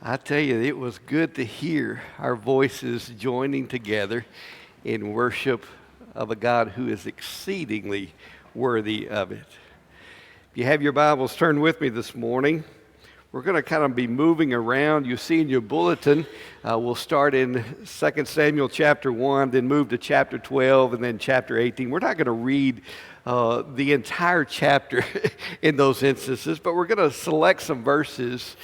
I tell you, it was good to hear our voices joining together in worship of a God who is exceedingly worthy of it. If you have your Bibles, turn with me this morning. We're going to kind of be moving around. You see in your bulletin, we'll start in 2 Samuel chapter 1, then move to chapter 12, and then chapter 18. We're not going to read the entire chapter in those instances, but we're going to select some verses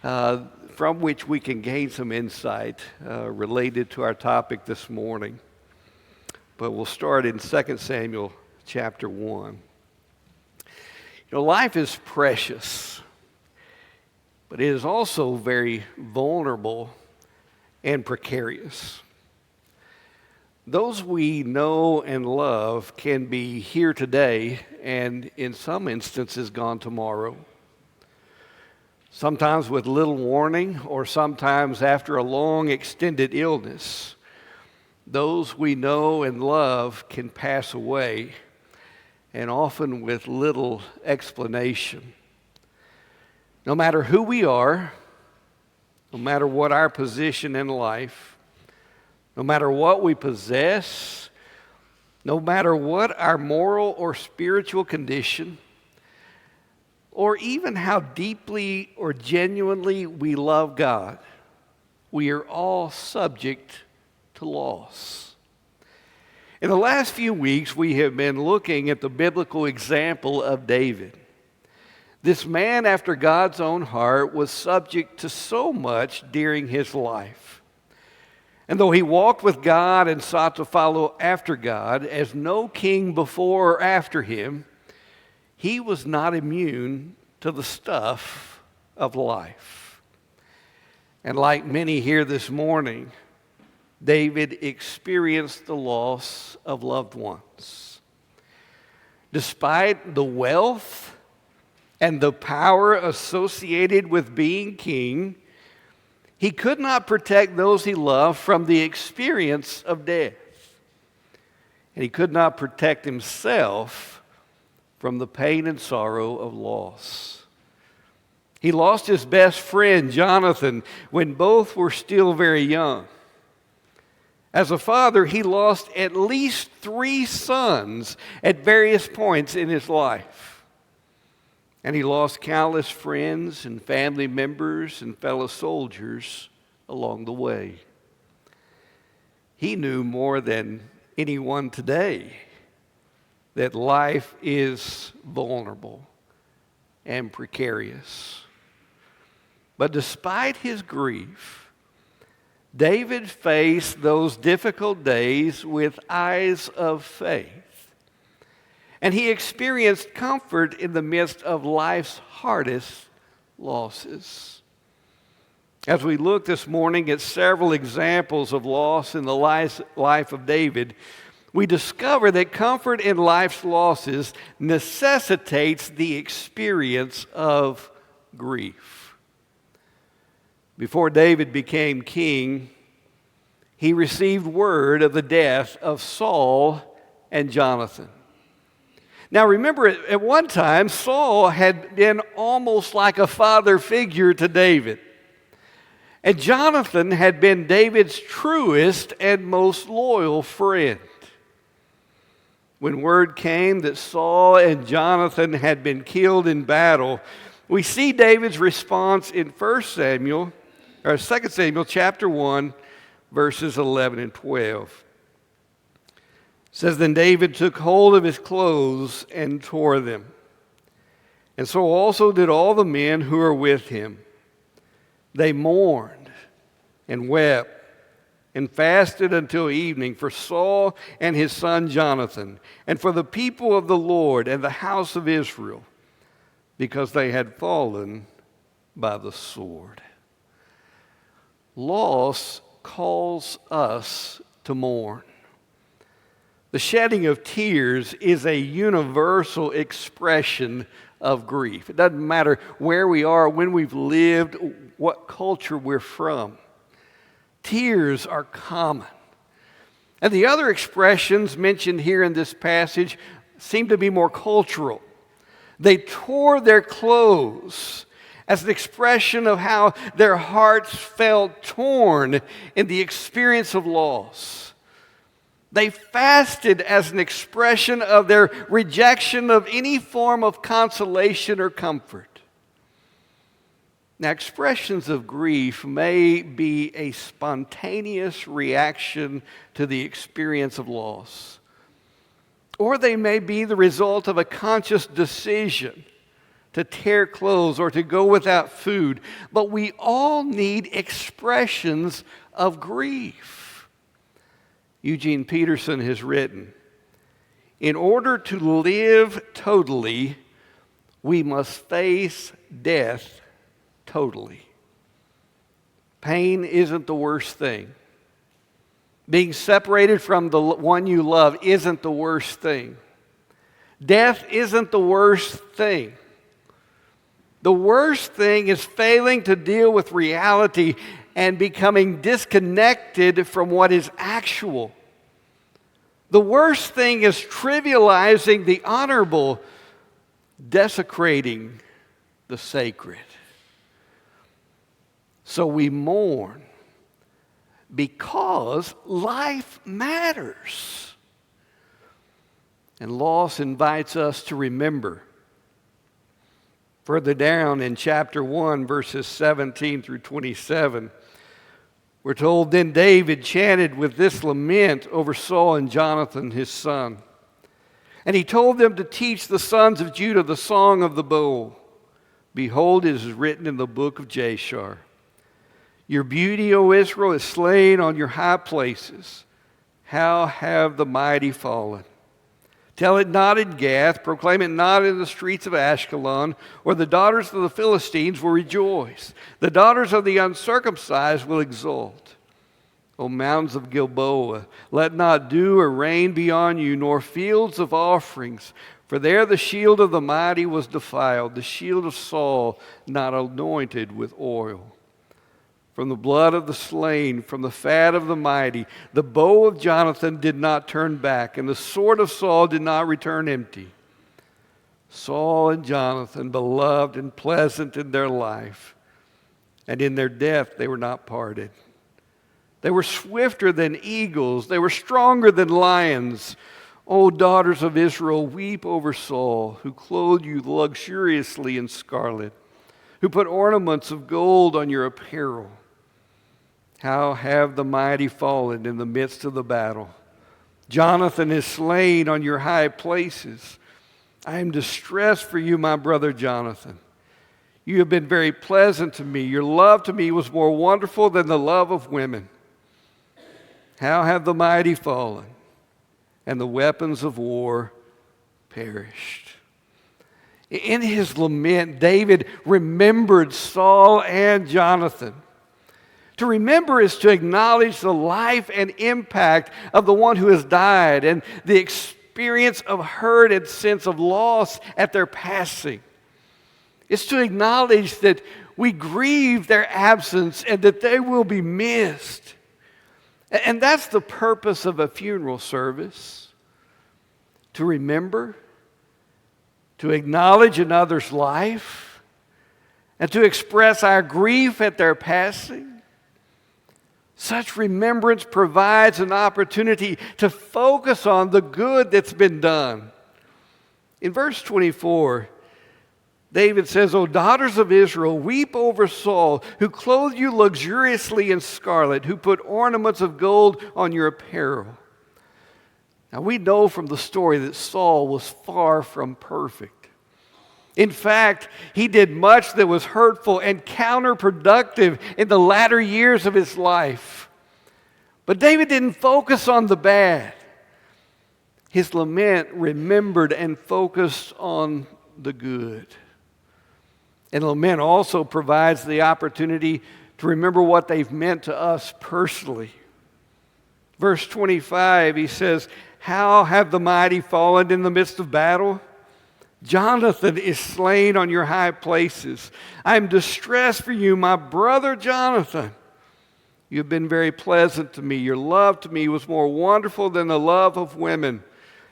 from which we can gain some insight related to our topic this morning. But we'll start in 2 Samuel chapter 1. Life is precious, but it is also very vulnerable and precarious. Those we know and love can be here today and in some instances gone tomorrow. Sometimes with little warning, or sometimes after a long extended illness, those we know and love can pass away, and often with little explanation. No matter who we are, no matter what our position in life, no matter what we possess, no matter what our moral or spiritual condition, or even how deeply or genuinely we love God, we are all subject to loss. In the last few weeks, we have been looking at the biblical example of David. This man after God's own heart was subject to so much during his life. And though he walked with God and sought to follow after God, as no king before or after him, he was not immune to the stuff of life. And like many here this morning, David experienced the loss of loved ones. Despite the wealth and the power associated with being king, he could not protect those he loved from the experience of death. And he could not protect himself from the pain and sorrow of loss. He lost his best friend, Jonathan, when both were still very young. As a father, he lost at least 3 sons at various points in his life. And he lost countless friends and family members and fellow soldiers along the way. He knew more than anyone today that life is vulnerable and precarious. But despite his grief, David faced those difficult days with eyes of faith. And he experienced comfort in the midst of life's hardest losses. As we look this morning at several examples of loss in the life of David, we discover that comfort in life's losses necessitates the experience of grief. Before David became king, he received word of the death of Saul and Jonathan. Now remember, at one time, Saul had been almost like a father figure to David. And Jonathan had been David's truest and most loyal friend. When word came that Saul and Jonathan had been killed in battle, we see David's response in 2 Samuel chapter 1, verses 11 and 12. It says, "Then David took hold of his clothes and tore them. And so also did all the men who were with him. They mourned and wept and fasted until evening for Saul and his son Jonathan, and for the people of the Lord and the house of Israel, because they had fallen by the sword." Loss calls us to mourn. The shedding of tears is a universal expression of grief. It doesn't matter where we are, when we've lived, what culture we're from. Tears are common. And the other expressions mentioned here in this passage seem to be more cultural. They tore their clothes as an expression of how their hearts felt torn in the experience of loss. They fasted as an expression of their rejection of any form of consolation or comfort. Now, expressions of grief may be a spontaneous reaction to the experience of loss, or they may be the result of a conscious decision to tear clothes or to go without food. But we all need expressions of grief. Eugene Peterson has written, "In order to live totally, we must face death totally." Pain isn't the worst thing. Being separated from the one you love isn't the worst thing. Death isn't the worst thing. The worst thing is failing to deal with reality and becoming disconnected from what is actual. The worst thing is trivializing the honorable, desecrating the sacred. So we mourn because life matters. And loss invites us to remember. Further down in chapter 1, verses 17 through 27, we're told, "Then David chanted with this lament over Saul and Jonathan, his son. And he told them to teach the sons of Judah the song of the bow. Behold, it is written in the book of Jashar. Your beauty, O Israel, is slain on your high places. How have the mighty fallen? Tell it not in Gath, proclaim it not in the streets of Ashkelon, or the daughters of the Philistines will rejoice. The daughters of the uncircumcised will exult. O mountains of Gilboa, let not dew or rain be on you, nor fields of offerings. For there the shield of the mighty was defiled, the shield of Saul not anointed with oil. From the blood of the slain, from the fat of the mighty, the bow of Jonathan did not turn back, and the sword of Saul did not return empty. Saul and Jonathan, beloved and pleasant in their life, and in their death they were not parted. They were swifter than eagles, they were stronger than lions. O daughters of Israel, weep over Saul, who clothed you luxuriously in scarlet, who put ornaments of gold on your apparel. How have the mighty fallen in the midst of the battle? Jonathan is slain on your high places. I am distressed for you, my brother Jonathan. You have been very pleasant to me. Your love to me was more wonderful than the love of women. How have the mighty fallen, and the weapons of war perished." In his lament, David remembered Saul and Jonathan. To remember is to acknowledge the life and impact of the one who has died and the experience of hurt and sense of loss at their passing. It's to acknowledge that we grieve their absence and that they will be missed. And that's the purpose of a funeral service. To remember, to acknowledge another's life, and to express our grief at their passing. Such remembrance provides an opportunity to focus on the good that's been done. In verse 24, David says, "O daughters of Israel, weep over Saul, who clothed you luxuriously in scarlet, who put ornaments of gold on your apparel." Now we know from the story that Saul was far from perfect. In fact, he did much that was hurtful and counterproductive in the latter years of his life. But David didn't focus on the bad. His lament remembered and focused on the good. And lament also provides the opportunity to remember what they've meant to us personally. Verse 25, he says, "How have the mighty fallen in the midst of battle? Jonathan is slain on your high places. I am distressed for you, my brother Jonathan. You have been very pleasant to me. Your love to me was more wonderful than the love of women.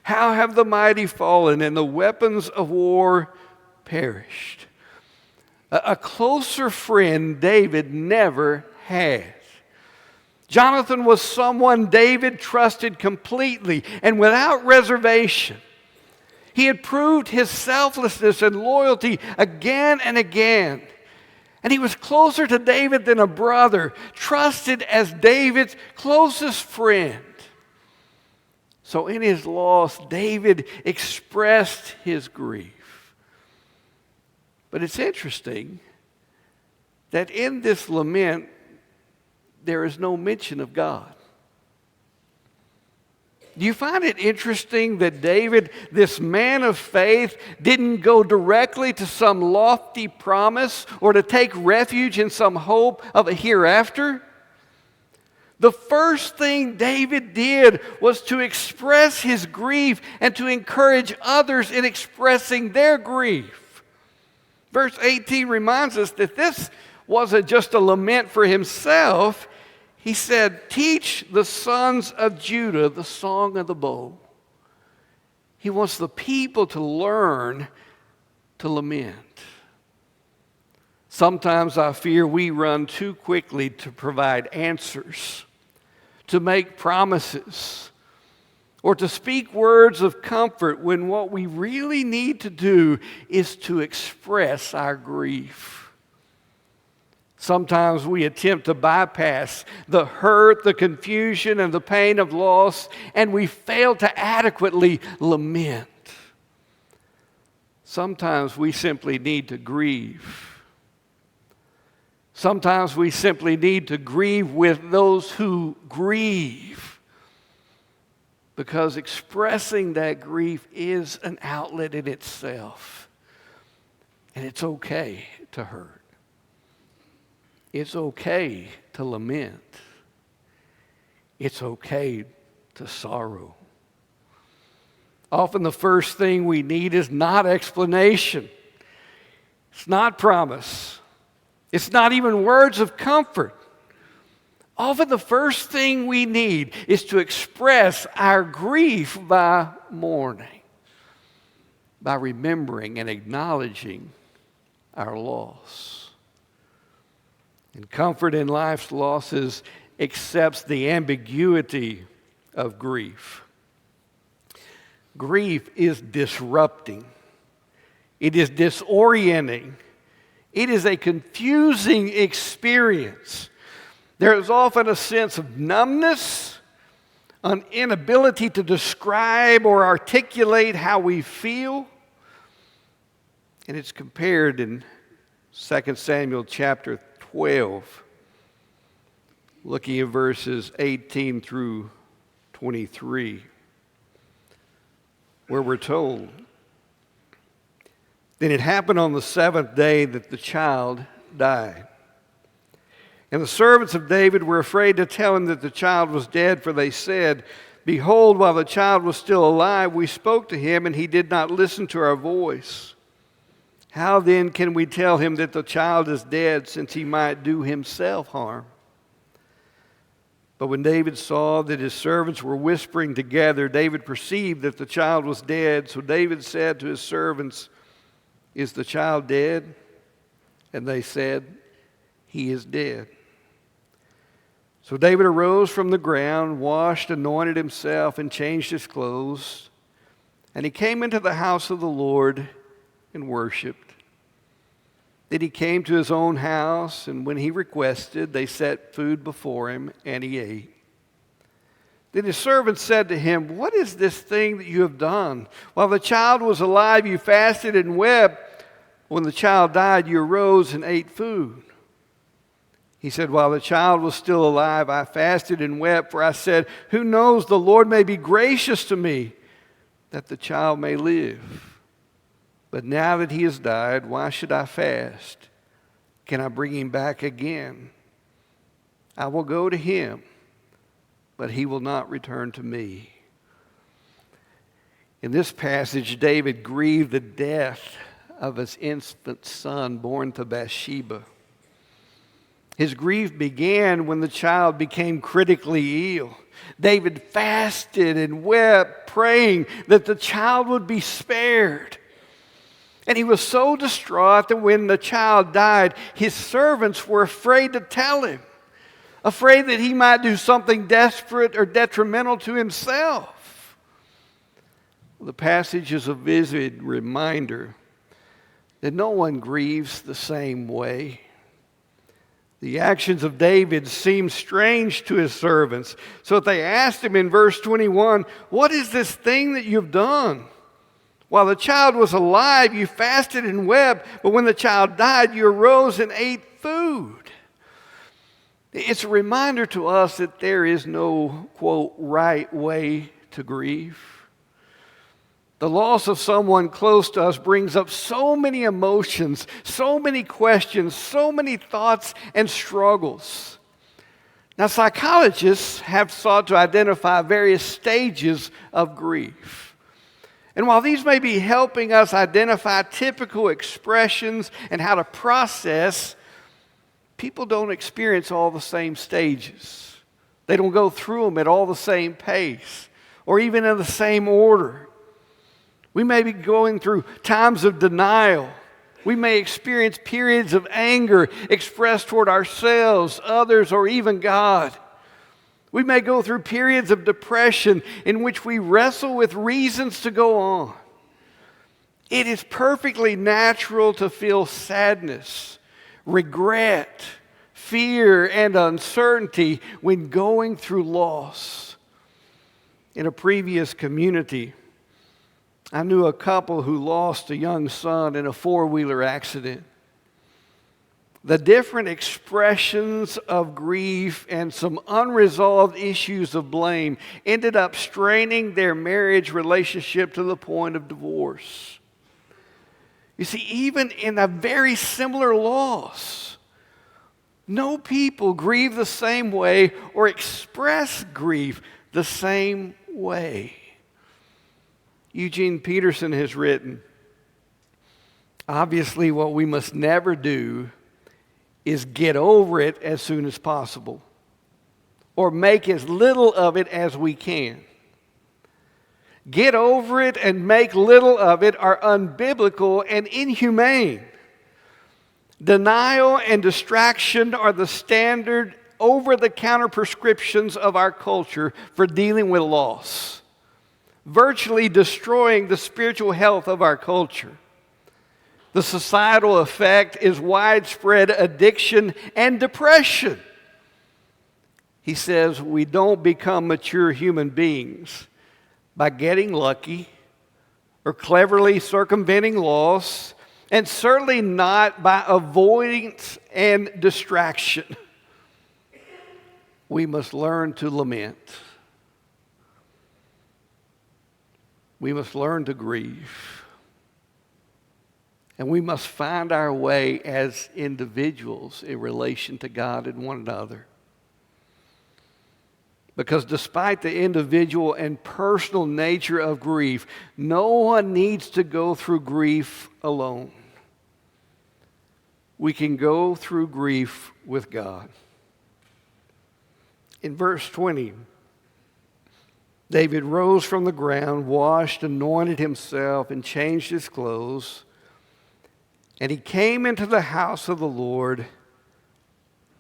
How have the mighty fallen and the weapons of war perished?" A closer friend David never had. Jonathan was someone David trusted completely and without reservation. He had proved his selflessness and loyalty again and again. And he was closer to David than a brother, trusted as David's closest friend. So in his loss, David expressed his grief. But it's interesting that in this lament, there is no mention of God. Do you find it interesting that David, this man of faith, didn't go directly to some lofty promise or to take refuge in some hope of a hereafter? The first thing David did was to express his grief and to encourage others in expressing their grief. Verse 18 reminds us that this wasn't just a lament for himself. He said, "Teach the sons of Judah the song of the bow." He wants the people to learn to lament. Sometimes I fear we run too quickly to provide answers, to make promises, or to speak words of comfort when what we really need to do is to express our grief. Sometimes we attempt to bypass the hurt, the confusion, and the pain of loss, and we fail to adequately lament. Sometimes we simply need to grieve. Sometimes we simply need to grieve with those who grieve, because expressing that grief is an outlet in itself, and it's okay to hurt. It's okay to lament. It's okay to sorrow. Often the first thing we need is not explanation. It's not promise. It's not even words of comfort. Often the first thing we need is to express our grief by mourning, by remembering and acknowledging our loss. And comfort in life's losses accepts the ambiguity of grief. Grief is disrupting. It is disorienting. It is a confusing experience. There is often a sense of numbness, an inability to describe or articulate how we feel. And it's compared in 2 Samuel chapter 12, looking at verses 18 through 23, where we're told, "Then it happened on the seventh day that the child died. And the servants of David were afraid to tell him that the child was dead, for they said, 'Behold, while the child was still alive, we spoke to him, and he did not listen to our voice. How then can we tell him that the child is dead, since he might do himself harm?' But when David saw that his servants were whispering together, David perceived that the child was dead. So David said to his servants, 'Is the child dead?' And they said, 'He is dead.' So David arose from the ground, washed, anointed himself, and changed his clothes. And he came into the house of the Lord and worshiped. Then he came to his own house, and when he requested, they set food before him, and he ate. Then his servants said to him, 'What is this thing that you have done? While the child was alive, you fasted and wept. When the child died, you arose and ate food.' He said, 'While the child was still alive, I fasted and wept, for I said, who knows, the Lord may be gracious to me, that the child may live. But now that he has died, why should I fast? Can I bring him back again? I will go to him, but he will not return to me.'" In this passage, David grieved the death of his infant son born to Bathsheba. His grief began when the child became critically ill. David fasted and wept, praying that the child would be spared. And he was so distraught that when the child died, his servants were afraid to tell him, afraid that he might do something desperate or detrimental to himself. The passage is a vivid reminder that no one grieves the same way. The actions of David seemed strange to his servants, so they asked him in verse 21, "What is this thing that you've done? While the child was alive, you fasted and wept, but when the child died, you arose and ate food." It's a reminder to us that there is no, quote, right way to grieve. The loss of someone close to us brings up so many emotions, so many questions, so many thoughts and struggles. Now, psychologists have sought to identify various stages of grief. And while these may be helping us identify typical expressions and how to process, people don't experience all the same stages. They don't go through them at all the same pace or even in the same order. We may be going through times of denial. We may experience periods of anger expressed toward ourselves, others, or even God. We may go through periods of depression in which we wrestle with reasons to go on. It is perfectly natural to feel sadness, regret, fear, and uncertainty when going through loss. In a previous community, I knew a couple who lost a young son in a four-wheeler accident. The different expressions of grief and some unresolved issues of blame ended up straining their marriage relationship to the point of divorce. You see, even in a very similar loss, no people grieve the same way or express grief the same way. Eugene Peterson has written, "Obviously, what we must never do is get over it as soon as possible, or make as little of it as we can. Get over it and make little of it are unbiblical and inhumane. Denial and distraction are the standard over-the-counter prescriptions of our culture for dealing with loss, virtually destroying the spiritual health of our culture. The societal effect is widespread addiction and depression." He says, "We don't become mature human beings by getting lucky or cleverly circumventing loss, and certainly not by avoidance and distraction. We must learn to lament. We must learn to grieve. And we must find our way as individuals in relation to God and one another. Because despite the individual and personal nature of grief, no one needs to go through grief alone. We can go through grief with God. In verse 20, David rose from the ground, washed, anointed himself, and changed his clothes. And he came into the house of the Lord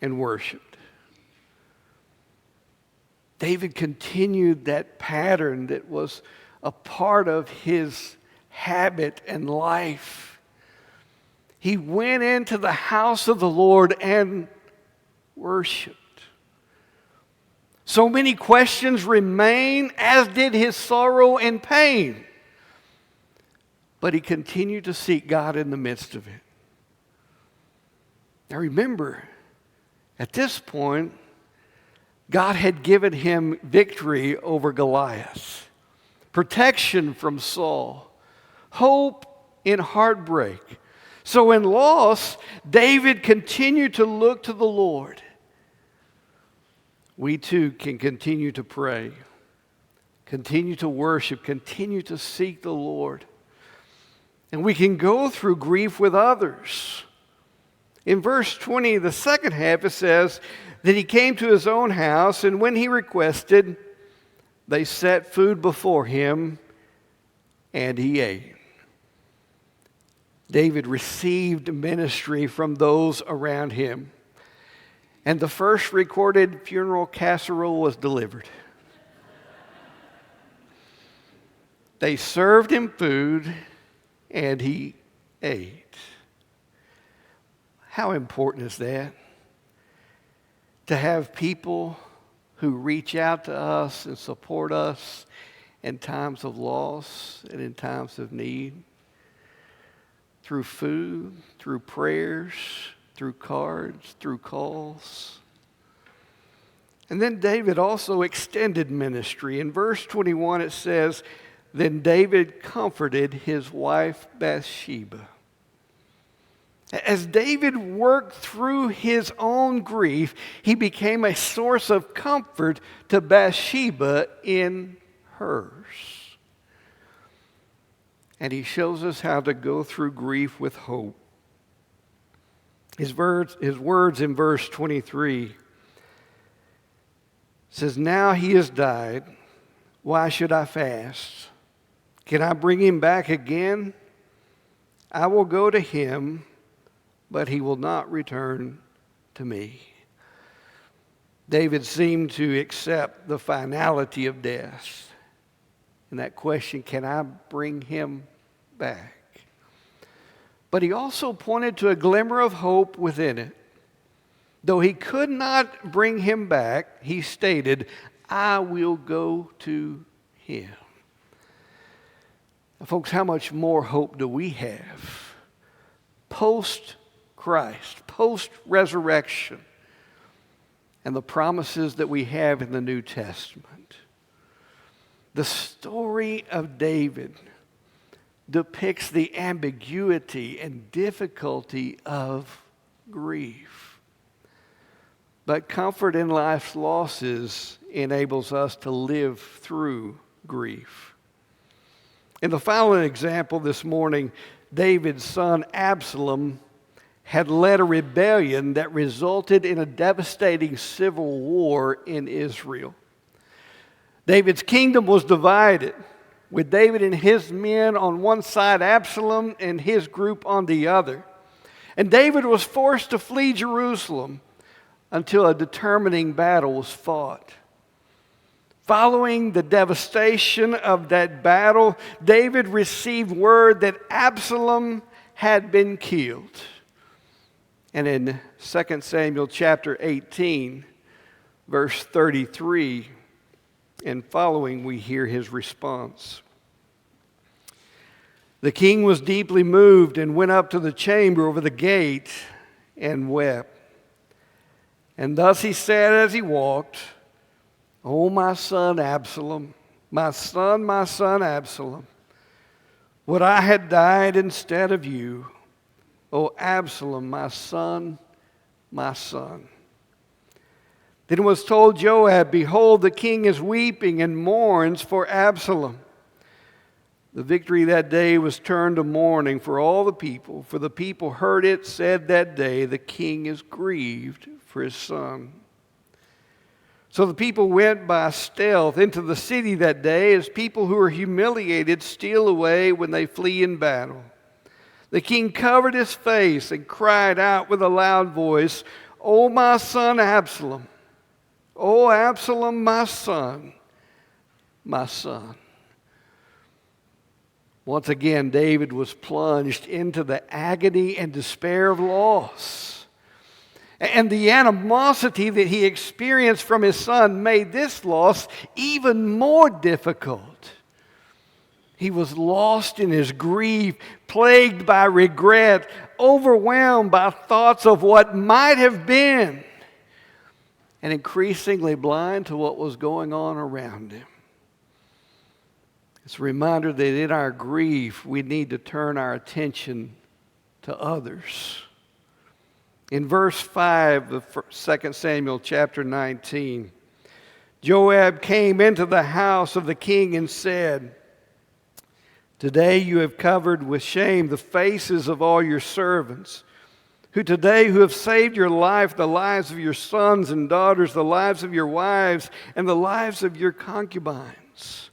and worshiped. David continued that pattern that was a part of his habit and life. He went into the house of the Lord and worshiped. So many questions remain, as did his sorrow and pain. But he continued to seek God in the midst of it. Now remember, at this point, God had given him victory over Goliath, protection from Saul, hope in heartbreak. So in loss, David continued to look to the Lord. We too can continue to pray, continue to worship, continue to seek the Lord. And we can go through grief with others. In verse 20, the second half, it says that he came to his own house, and when he requested, they set food before him, and he ate. David received ministry from those around him. And the first recorded funeral casserole was delivered. They served him food, and he ate. How important is that? To have people who reach out to us and support us in times of loss and in times of need. Through food, through prayers, through cards, through calls. And then David also extended ministry. In verse 21 it says, "Then David comforted his wife Bathsheba." As David worked through his own grief, he became a source of comfort to Bathsheba in hers. And he shows us how to go through grief with hope. His words in verse 23 says, "Now he has died. Why should I fast? Can I bring him back again? I will go to him, but he will not return to me." David seemed to accept the finality of death. And that question, can I bring him back? But he also pointed to a glimmer of hope within it. Though he could not bring him back, he stated, "I will go to him." Now, folks, how much more hope do we have post-Christ, post-resurrection, and the promises that we have in the New Testament? The story of David depicts the ambiguity and difficulty of grief. But comfort in life's losses enables us to live through grief. In the following example this morning, David's son Absalom had led a rebellion that resulted in a devastating civil war in Israel. David's kingdom was divided, with David and his men on one side, Absalom and his group on the other. And David was forced to flee Jerusalem until a determining battle was fought. Following the devastation of that battle, David received word that Absalom had been killed. And in 2 Samuel chapter 18, verse 33, and following, we hear his response. "The king was deeply moved and went up to the chamber over the gate and wept. And thus he said as he walked, 'O my son Absalom, my son Absalom, would I had died instead of you. O Absalom, my son, my son.' Then it was told Joab, 'Behold, the king is weeping and mourns for Absalom.' The victory that day was turned to mourning for all the people, for the people heard it said that day, 'The king is grieved for his son.' So the people went by stealth into the city that day, as people who are humiliated steal away when they flee in battle. The king covered his face and cried out with a loud voice, 'O my son Absalom, O Absalom, my son, my son.'" Once again, David was plunged into the agony and despair of loss. And the animosity that he experienced from his son made this loss even more difficult. He was lost in his grief, plagued by regret, overwhelmed by thoughts of what might have been, and increasingly blind to what was going on around him. It's a reminder that in our grief, we need to turn our attention to others. In verse 5 of 2 Samuel chapter 19, Joab came into the house of the king and said, "Today you have covered with shame the faces of all your servants, who have saved your life, the lives of your sons and daughters, the lives of your wives, and the lives of your concubines."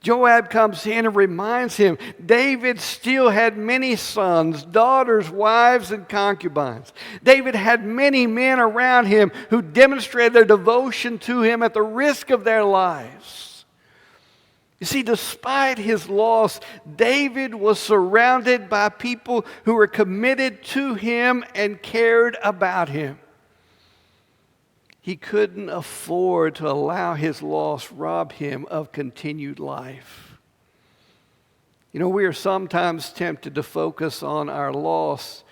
Joab comes in and reminds him David still had many sons, daughters, wives, and concubines. David had many men around him who demonstrated their devotion to him at the risk of their lives. You see, despite his loss, David was surrounded by people who were committed to him and cared about him. He couldn't afford to allow his loss rob him of continued life. You know, we are sometimes tempted to focus on our loss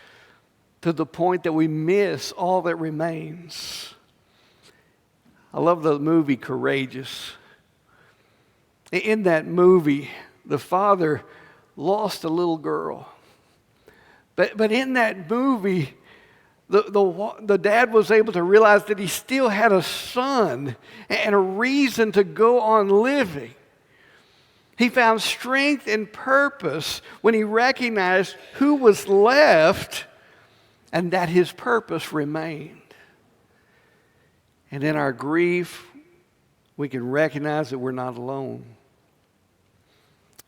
to the point that we miss all that remains. I love the movie Courageous. In that movie, the father lost a little girl. But in that movie, the dad was able to realize that he still had a son and a reason to go on living. He found strength and purpose when he recognized who was left and that his purpose remained. And in our grief, we can recognize that we're not alone.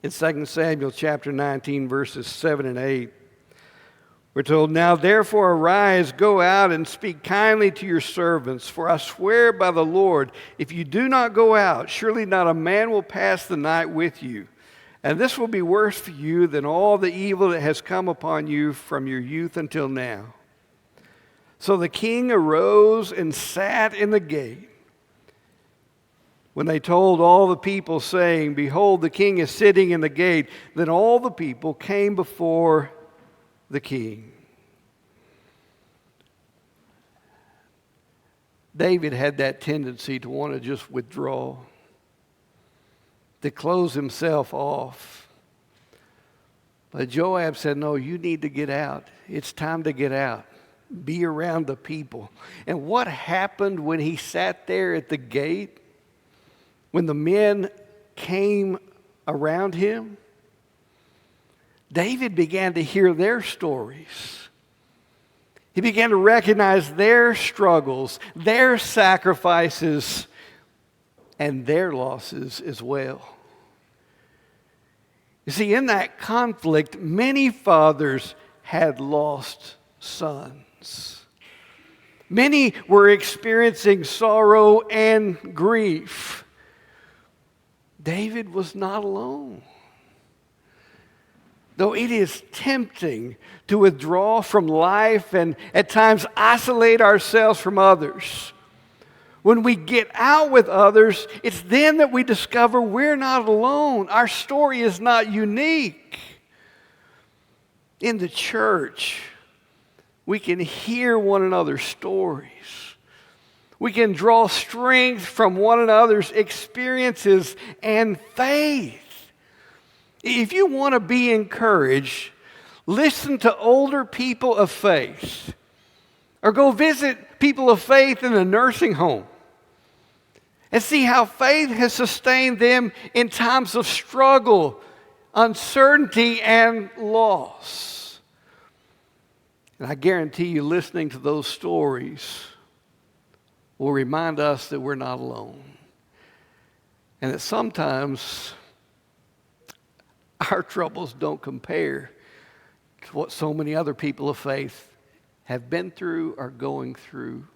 In 2 Samuel chapter 19, verses 7 and 8, we're told, "Now therefore arise, go out and speak kindly to your servants, for I swear by the Lord, if you do not go out, surely not a man will pass the night with you. And this will be worse for you than all the evil that has come upon you from your youth until now." So the king arose and sat in the gate. When they told all the people, saying, "Behold, the king is sitting in the gate," then all the people came before the king. David had that tendency to want to just withdraw, to close himself off. But Joab said, "No, you need to get out. It's time to get out. Be around the people." And what happened when he sat there at the gate? When the men came around him, David began to hear their stories. He began to recognize their struggles, their sacrifices, and their losses as well. You see, in that conflict, many fathers had lost sons. Many were experiencing sorrow and grief. David was not alone. Though it is tempting to withdraw from life and at times isolate ourselves from others, when we get out with others, it's then that we discover we're not alone. Our story is not unique. In the church, we can hear one another's stories. We can draw strength from one another's experiences and faith. If you want to be encouraged, listen to older people of faith, or go visit people of faith in a nursing home and see how faith has sustained them in times of struggle, uncertainty, and loss. And I guarantee you, listening to those stories will remind us that we're not alone, and that sometimes our troubles don't compare to what so many other people of faith have been through or going through.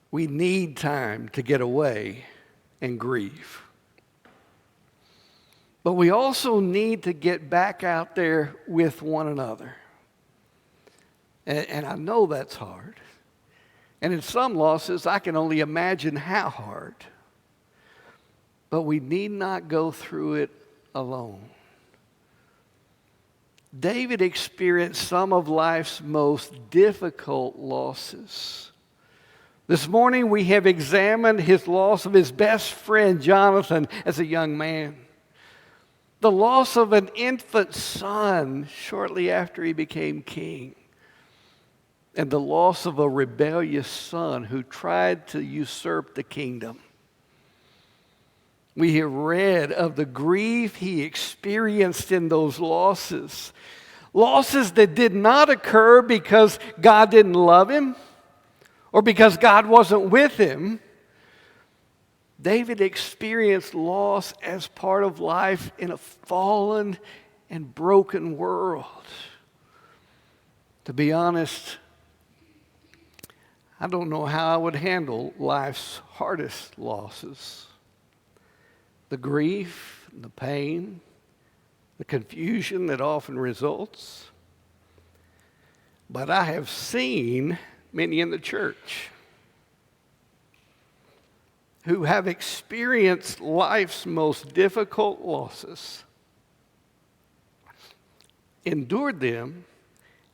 We need time to get away and grieve. But we also need to get back out there with one another. And I know that's hard. And in some losses, I can only imagine how hard. But we need not go through it alone. David experienced some of life's most difficult losses. This morning we have examined his loss of his best friend Jonathan as a young man. The loss of an infant son shortly after he became king. And the loss of a rebellious son who tried to usurp the kingdom. We have read of the grief he experienced in those losses. Losses that did not occur because God didn't love him or because God wasn't with him, David experienced loss as part of life in a fallen and broken world. To be honest, I don't know how I would handle life's hardest losses. The grief, the pain, the confusion that often results. But I have seen many in the church who have experienced life's most difficult losses, endured them,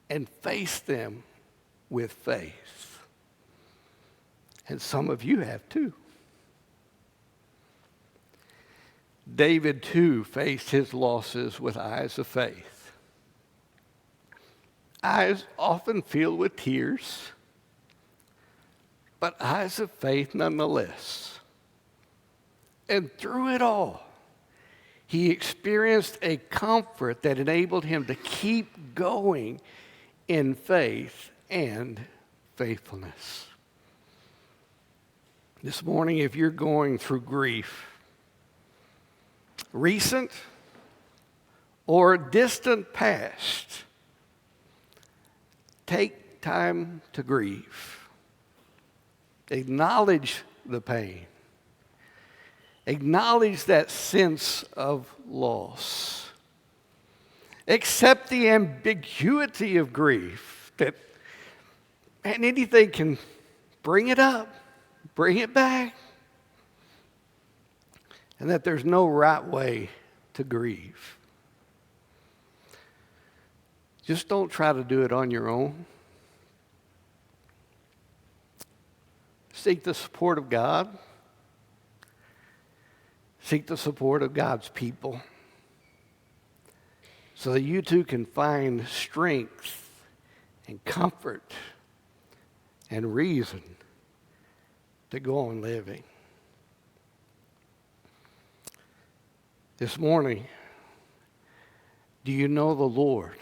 and faced them with faith. And some of you have too. David too faced his losses with eyes of faith. Eyes often filled with tears, but eyes of faith nonetheless. And through it all, he experienced a comfort that enabled him to keep going in faith and faithfulness. This morning, if you're going through grief, recent or distant past, take time to grieve. Acknowledge the pain. Acknowledge that sense of loss. Accept the ambiguity of grief that, man, anything can bring it up, bring it back, and that there's no right way to grieve. Just don't try to do it on your own. Seek the support of God. Seek the support of God's people so that you too can find strength and comfort and reason to go on living. This morning, do you know the Lord?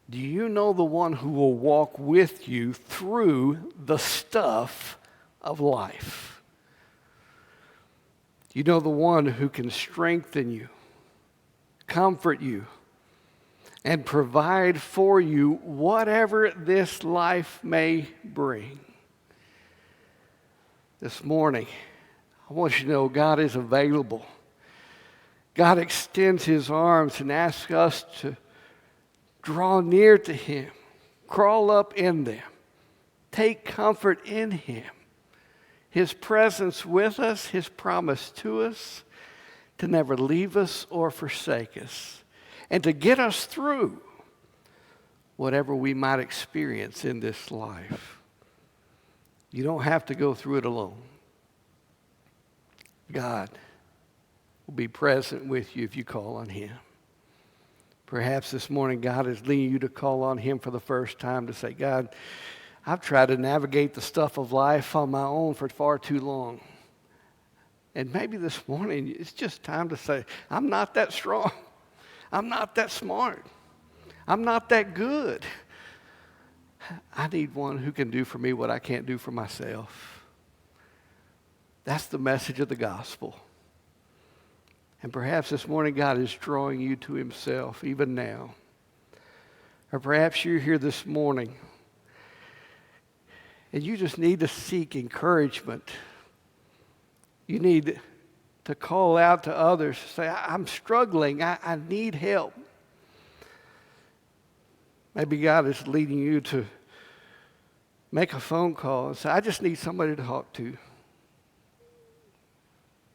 Do you know the one who will walk with you through the stuff of life? You know the one who can strengthen you, comfort you, and provide for you whatever this life may bring. This morning, I want you to know God is available. God extends his arms and asks us to draw near to him, crawl up in them, take comfort in him. His presence with us, his promise to us to never leave us or forsake us, and to get us through whatever we might experience in this life. You don't have to go through it alone. God will be present with you if you call on him. Perhaps this morning God is leading you to call on him for the first time to say, God, I've tried to navigate the stuff of life on my own for far too long. And maybe this morning it's just time to say, I'm not that strong. I'm not that smart. I'm not that good. I need one who can do for me what I can't do for myself. That's the message of the gospel. And perhaps this morning God is drawing you to himself even now. Or perhaps you're here this morning and you just need to seek encouragement. You need to call out to others, say, I'm struggling, I need help. Maybe God is leading you to make a phone call and say, I just need somebody to talk to.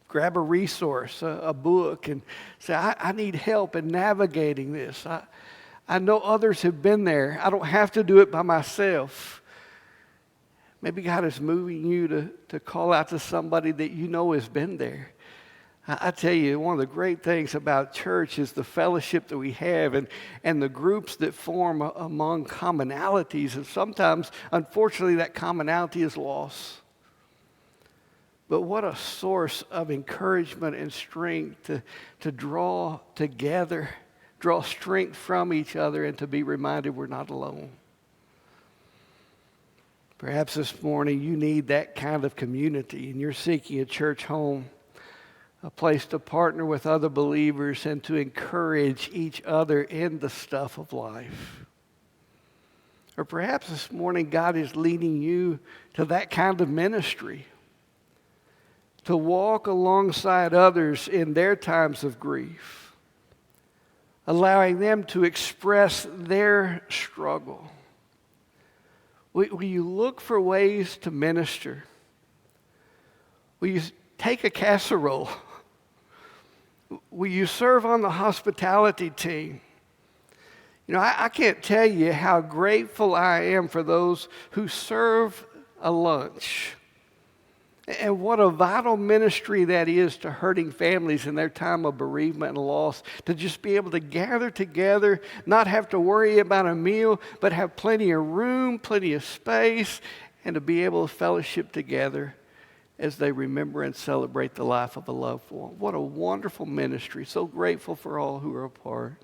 Grab a resource, a book, and say, I need help in navigating this. I know others have been there. I don't have to do it by myself. Maybe God is moving you to call out to somebody that you know has been there. I tell you, one of the great things about church is the fellowship that we have and the groups that form among commonalities. And sometimes, unfortunately, that commonality is lost. But what a source of encouragement and strength to draw together, draw strength from each other, and to be reminded we're not alone. Perhaps this morning you need that kind of community and you're seeking a church home, a place to partner with other believers and to encourage each other in the stuff of life. Or perhaps this morning God is leading you to that kind of ministry, to walk alongside others in their times of grief, allowing them to express their struggle. Will you look for ways to minister? Will you take a casserole? Will you serve on the hospitality team? You know, I can't tell you how grateful I am for those who serve a lunch. And what a vital ministry that is to hurting families in their time of bereavement and loss, to just be able to gather together, not have to worry about a meal, but have plenty of room, plenty of space, and to be able to fellowship together as they remember and celebrate the life of a loved one. What a wonderful ministry. So grateful for all who are a part.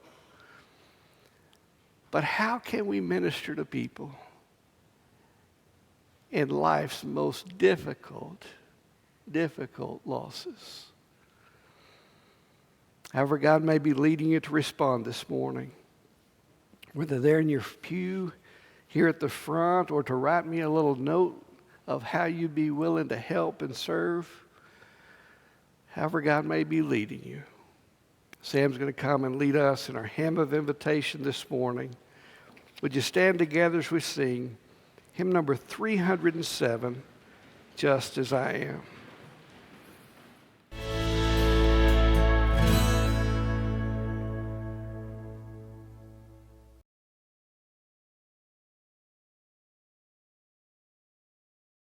But how can we minister to people in life's most difficult losses? However, God may be leading you to respond this morning, whether they're in your pew here at the front or to write me a little note of how you'd be willing to help and serve. However, God may be leading you. Sam's going to come and lead us in our hymn of invitation this morning. Would you stand together as we sing hymn number 307, Just As I Am?